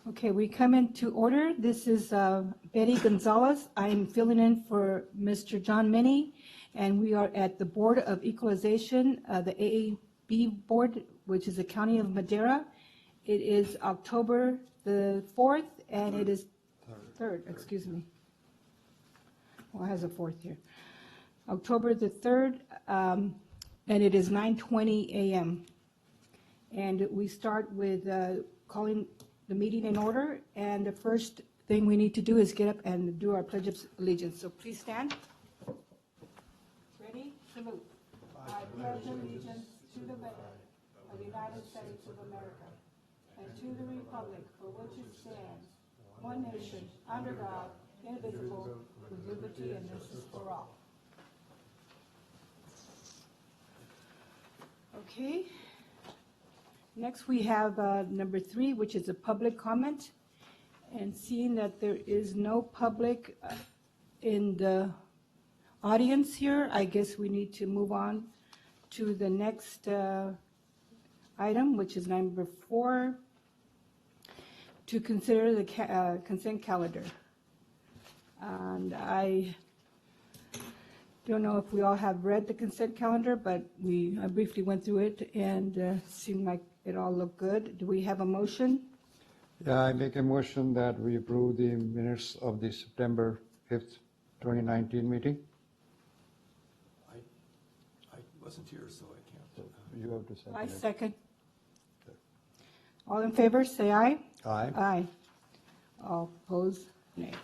Okay, we come into order. This is Betty Gonzalez. I'm filling in for Mr. John Minnie, and we are at the Board of Equalization, the AAB Board, which is the County of Madera. It is October the 4th, and it is 3rd, excuse me. Well, it has a 4th here. October the 3rd, and it is 9:20 a.m. And we start with calling the meeting in order, and the first thing we need to do is get up and do our Pledge of Allegiance. So please stand. Ready? Salute. I pledge allegiance to the flag of the United States of America and to the republic for which it stands, one nation, under God, indivisible, with liberty and justice for all. Okay. Next, we have number 3, which is a public comment. And seeing that there is no public in the audience here, I guess we need to move on to the next item, which is number 4, to consider the consent calendar. And I don't know if we all have read the consent calendar, but I briefly went through it and seemed like it all looked good. Do we have a motion? Yeah, I make a motion that we approve the minutes of the September 5th, 2019 meeting. I wasn't here, so I can't. You have to second I it. second. All in favor, say aye. Aye. Aye. All opposed, nay.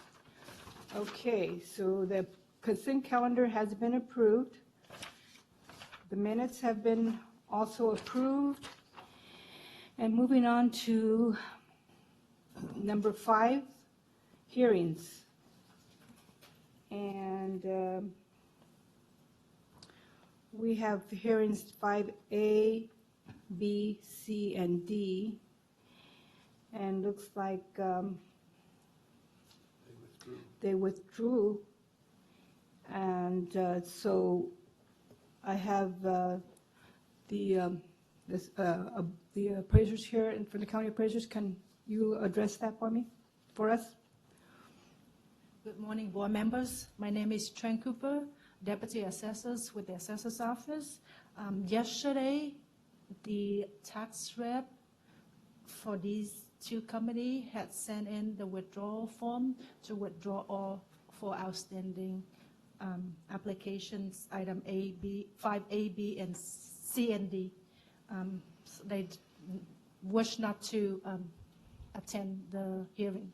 Okay, so the consent calendar has been approved. The minutes have been also approved. And moving on to number 5, hearings. And we have hearings 5A, B, C, and D. And looks like they withdrew. And so I have the appraisers here and for the county appraisers. Can you address that for us? Good morning, board members. My name is Tran Cooper, Deputy Assessors with the Assessor's Office. Yesterday, the tax rep for these two companies had sent in the withdrawal form to withdraw all 4 outstanding applications, item A, B, 5A, B, and C and D. So they wish not to attend the hearing.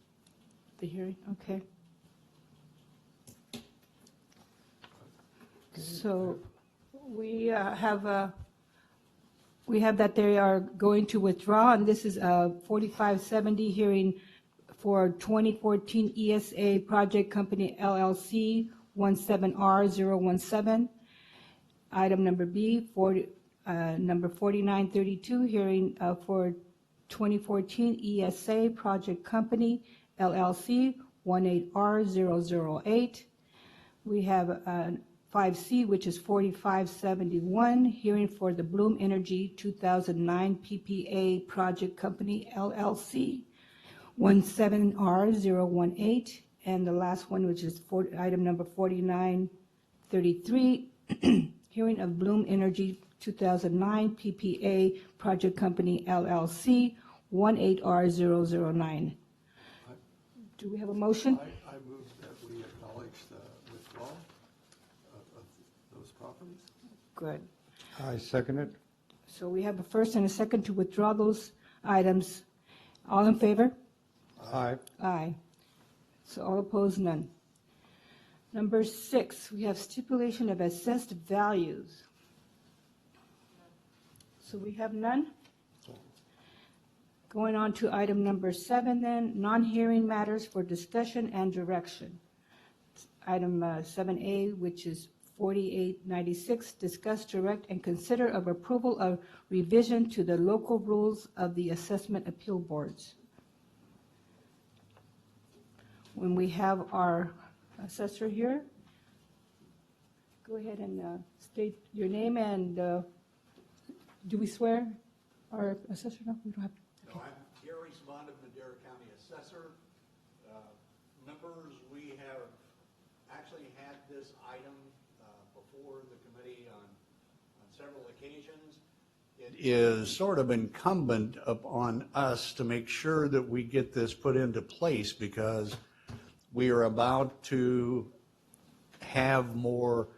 The hearing, okay. So we have that they are going to withdraw, and this is a 4570 hearing for 2014 ESA Project Company LLC 17R017. Item number B, number 4932, hearing for 2014 ESA Project Company LLC 18R008. We have 5C, which is 4571, hearing for the Bloom Energy 2009 PPA Project Company LLC 17R018. And the last one, which is item number 4933, hearing of Bloom Energy 2009 PPA Project Company LLC 18R009. Do we have a motion? I move that we acknowledge the withdrawal of those properties. Good. I second it. So we have a first and a second to withdraw those items. All in favor? Aye. Aye. So all opposed, none. Number 6, we have stipulation of assessed values. So we have none. Going on to item number 7 then, non-hearing matters for discussion and direction. Item 7A, which is 4896, discuss, direct, and consider of approval of revision to the local rules of the assessment appeal boards. When we have our assessor here, go ahead and state your name and do we swear our assessor? No, we don't have to. No, I'm Gary Bond of Madera County Assessor. Members, we have actually had this item before the committee on several occasions. It is sort of incumbent upon us to make sure that we get this put into place because we are about to have more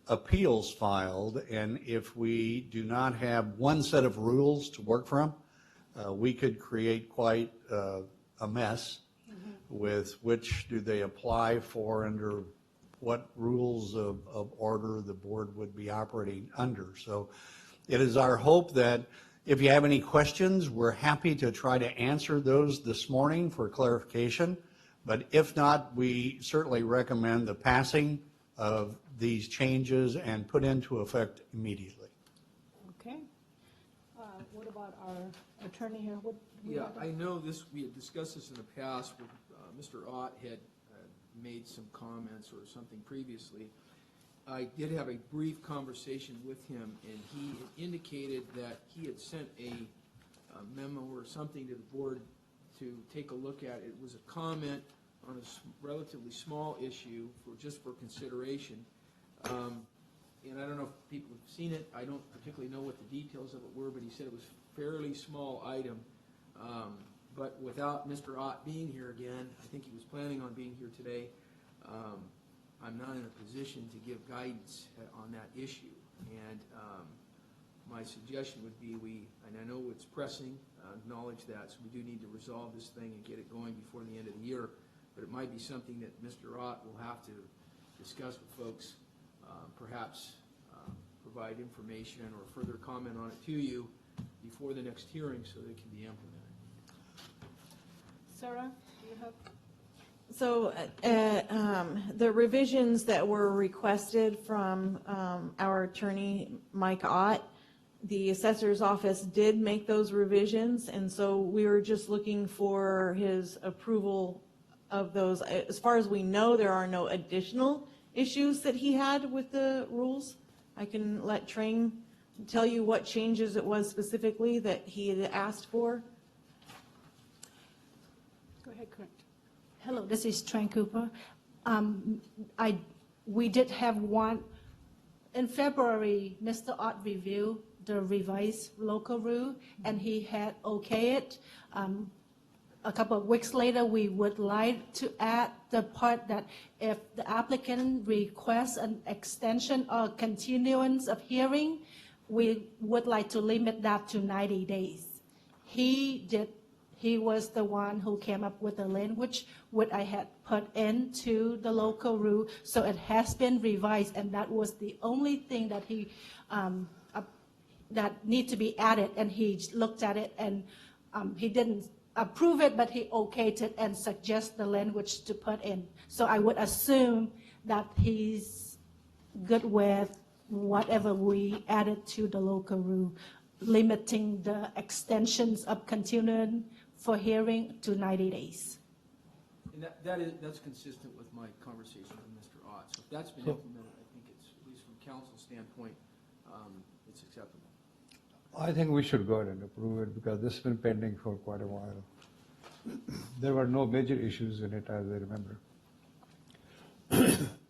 appeals filed, and if we do not have one set of rules to work from, we could create quite a mess with which do they apply for, under what rules of order the board would be operating under. So it is our hope that if you have any questions, we're happy to try to answer those this morning for clarification. But if not, we certainly recommend the passing of these changes and put into effect immediately. Okay. What about our attorney here? What? Yeah, I know this, we had discussed this in the past, where Mr. Ott had made some comments or something previously. I did have a brief conversation with him, and he indicated that he had sent a memo or something to the board to take a look at. It was a comment on a relatively small issue just for consideration. And I don't know if people have seen it. I don't particularly know what the details of it were, but he said it was a fairly small item. But without Mr. Ott being here again, I think he was planning on being here today, I'm not in a position to give guidance on that issue. And my suggestion would be and I know it's pressing, acknowledge that, so we do need to resolve this thing and get it going before the end of the year. But it might be something that Mr. Ott will have to discuss with folks, perhaps provide information or further comment on it to you before the next hearing so that it can be implemented. Sarah, do you have? So the revisions that were requested from our attorney, Mike Ott, the assessor's office did make those revisions, and so we were just looking for his approval of those. As far as we know, there are no additional issues that he had with the rules. I can let Trang tell you what changes it was specifically that he had asked for. Go ahead, Kurt. Hello, this is Trang Cooper. We did have one, in February, Mr. Ott reviewed the revised local rule, and he had okayed it. A couple of weeks later, we would like to add the part that if the applicant requests an extension or continuance of hearing, we would like to limit that to 90 days. He was the one who came up with the language, what I had put into the local rule, so it has been revised, and that was the only thing that he, that need to be added, and he looked at it, and he didn't approve it, but he okayed it and suggest the language to put in. So I would assume that he's good with whatever we added to the local rule, limiting the extensions of continuance for hearing to 90 days. And that's consistent with my conversation with Mr. Ott. So if that's been implemented, I think it's, at least from council standpoint, it's acceptable. I think we should go ahead and approve it because this has been pending for quite a while. There were no major issues in it, as I remember.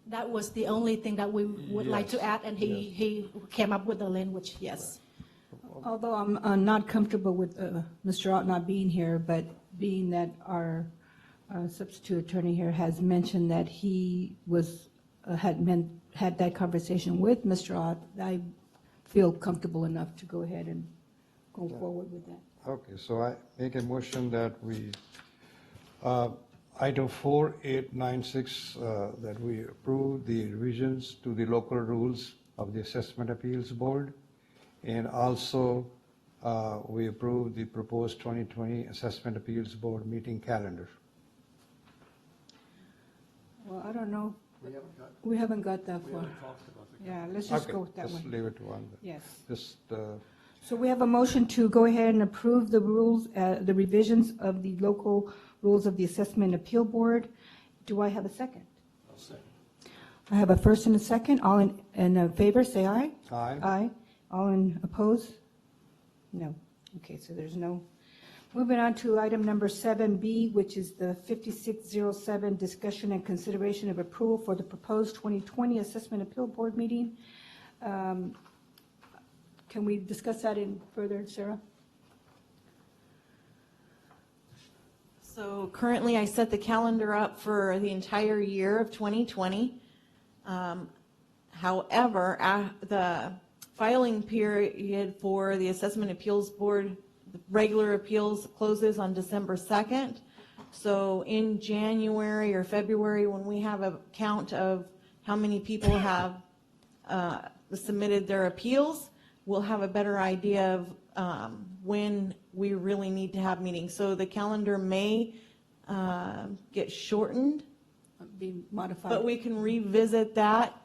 That was the only thing that we would like to Yes, add, and he came up with the language, yes. Although I'm not comfortable with Mr. Ott not being here, but being that our substitute attorney here has mentioned that he was, had that conversation with Mr. Ott, I feel comfortable enough to go ahead and go forward with that. Okay, so I make a motion that we, item 4896, that we approve the revisions to the local rules of the Assessment Appeals Board. And also, we approve the proposed 2020 Assessment Appeals Board meeting calendar. Well, I don't know. We haven't got We haven't got that we far. haven't talked about the. Yeah, let's just Okay, go with that let's one. leave it to one. Yes. Just, So we have a motion to go ahead and approve the rules, the revisions of the local rules of the Assessment Appeal Board. Do I have a second? I'll second. I have a first and a second. All in favor, say aye. aye. Aye. All in oppose? No. Okay, so there's no. Moving on to item number 7B, which is the 5607, discussion and consideration of approval for the proposed 2020 Assessment Appeal Board meeting. Can we discuss that in further, Sarah? So currently, I set the calendar up for the entire year of 2020. However, the filing period for the Assessment Appeals Board, the regular appeals, closes on December 2nd. So in January or February, when we have a count of how many people have submitted their appeals, we'll have a better idea of when we really need to have meetings. So the calendar may get shortened, Be modified? but we can revisit that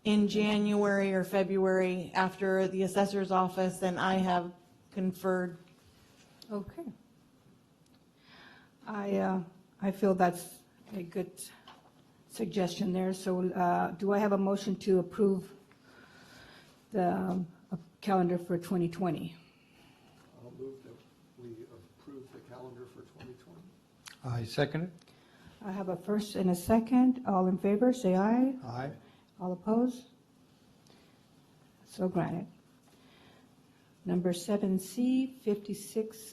in January or February after the assessor's office and I have conferred. Okay. I feel that's a good suggestion there. So do I have a motion to approve the calendar for 2020? I'll move that we approve the calendar for 2020. I second it. I have a first and a second. All in favor, say aye. Aye. All opposed? So granted. Number 7C,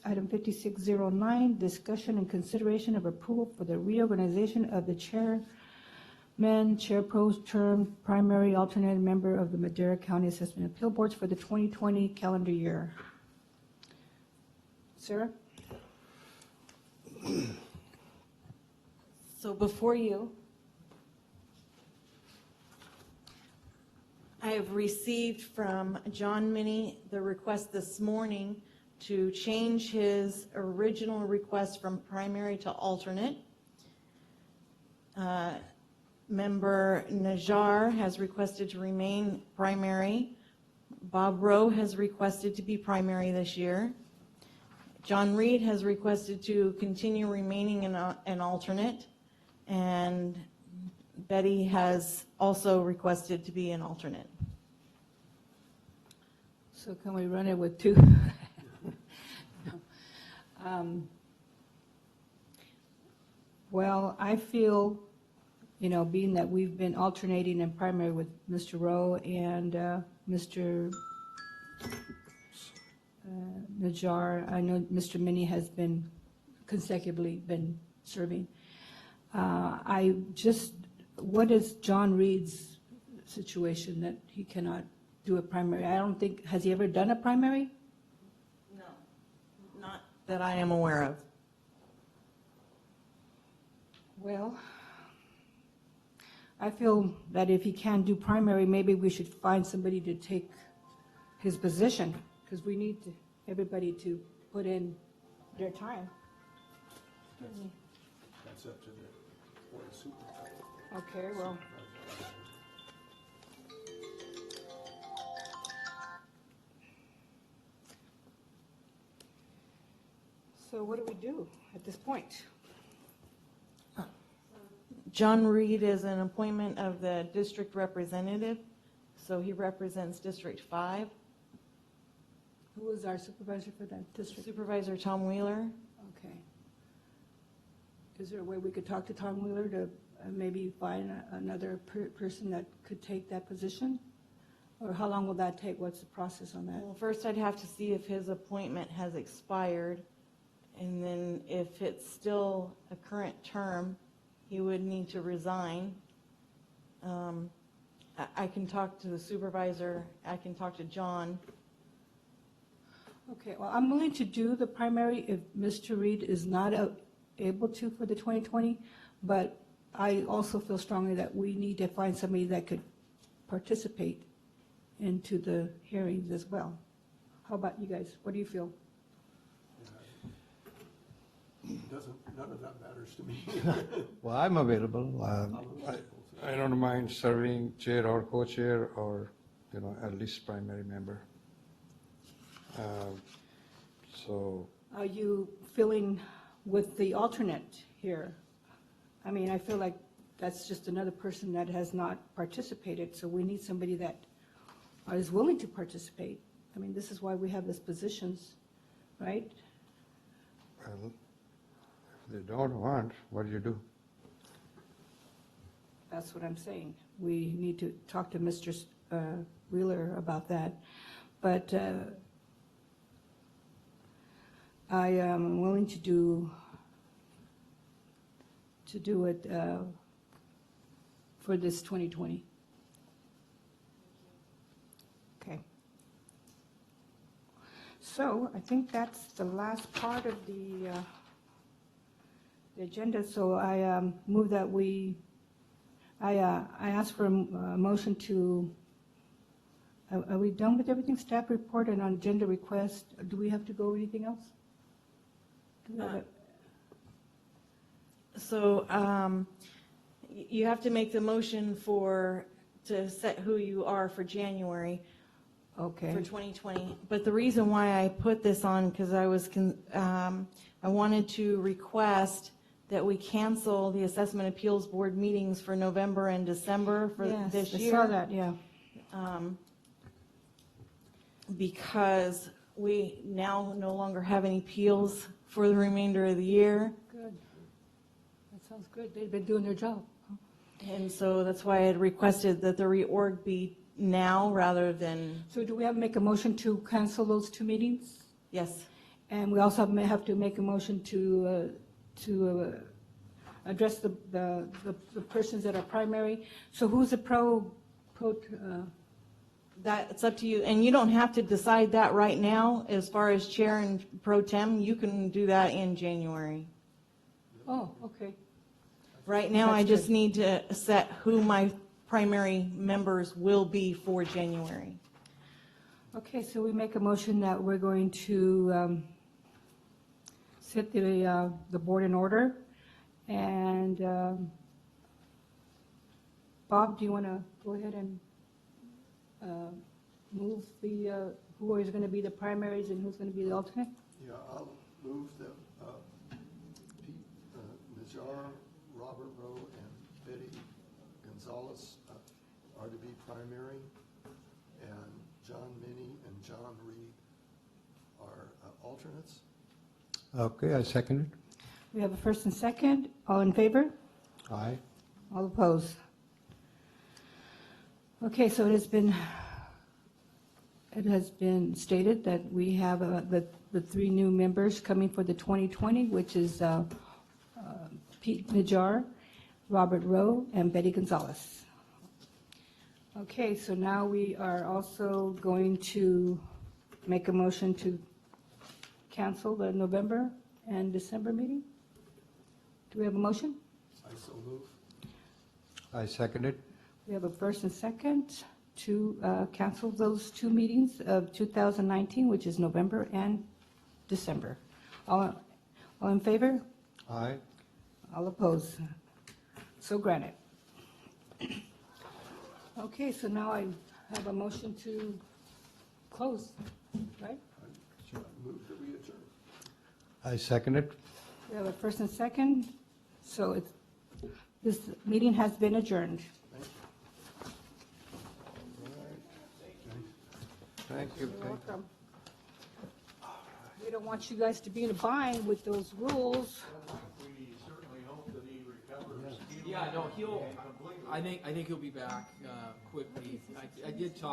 item 5609, discussion and consideration of approval for the reorganization of the chair pro term, primary alternate member of the Madera County Assessment Appeal Boards for the 2020 calendar year. Sarah? So before you, I have received from John Minnie the request this morning to change his original request from primary to alternate. Member Najjar has requested to remain primary. Bob Rowe has requested to be primary this year. John Reed has requested to continue remaining an alternate. And Betty has also requested to be an alternate. So can we run it with two? Well, I feel, being that we've been alternating in primary with Mr. Rowe and Mr. Najjar, I know Mr. Minnie has been consecutively been serving. What is John Reed's situation that he cannot do a primary? I don't think, has he ever done a primary? No, not that I am aware of. Well, I feel that if he can't do primary, maybe we should find somebody to take his position, because we need everybody to put in their time. That's up to the board of supervisors. Okay, well, so what do we do at this point? John Reed is an appointment of the district representative, so he represents District 5. Who is our supervisor for that district? Supervisor Tom Wheeler. Okay. Is there a way we could talk to Tom Wheeler to maybe find another person that could take that position? Or how long will that take? What's the process on that? Well, first I'd have to see if his appointment has expired, and then if it's still a current term, he would need to resign. I can talk to the supervisor, I can talk to John. Okay, well, I'm willing to do the primary if Mr. Reed is not able to for the 2020, but I also feel strongly that we need to find somebody that could participate into the hearings as well. How about you guys? What do you feel? None of that matters to me. Well, I'm available. I don't mind serving chair or co-chair or, at least primary member. So, Are you feeling with the alternate here? I mean, I feel like that's just another person that has not participated, so we need somebody that is willing to participate. I mean, this is why we have these positions, right? Well, if they don't want, what do you do? That's what I'm saying. We need to talk to Mr. Wheeler about that. But I am willing to do it for this 2020. Okay. So I think that's the last part of the agenda. So I move that I ask for a motion to, are we done with everything? Staff report and on agenda request, do we have to go anything else? Do we have it? So you have to make the motion to set who you are for January Okay. for 2020. But the reason why I put this on, because I wanted to request that we cancel the Assessment Appeals Board meetings for November and December for this Yes, year. I saw that, yeah. Because we now no longer have any appeals for the remainder of the year. Good. That sounds good. They've been doing their job. And so that's why I had requested that the reorg be now rather than, So do we have to make a motion to cancel those two meetings? yes. And we also may have to make a motion to address the persons that are primary. So who's the That's up to you, and you don't have to decide that right now as far as chair and pro tem. You can do that in January. oh, okay. Right now, I That's just good. need to set who my primary members will be for January. Okay, so we make a motion that we're going to set the board in order. And Bob, do you want to go ahead and move who is going to be the primaries and who's going to be the alternate? Yeah, I'll move that Pete Najjar, Robert Rowe, and Betty Gonzalez are to be primary, and John Minnie and John Reed are alternates. Okay, I second it. We have a first and second. All in favor? Aye. All opposed? Okay, so it has been stated that we have the three new members coming for the 2020, which is Pete Najjar, Robert Rowe, and Betty Gonzalez. Okay, so now we are also going to make a motion to cancel the November and December meeting. Do we have a motion? I so move. I second it. We have a first and second to cancel those two meetings of 2019, which is November and December. All in favor? Aye. All opposed? So granted. Okay, so now I have a motion to close, right? I move that we adjourn. I second it. We have a first and second, so this meeting has been adjourned. Thank you. You're welcome. We don't want you guys to be in a bind with those rules. We certainly hope that he recovers. Yeah, no, I think he'll be back quickly. I did talk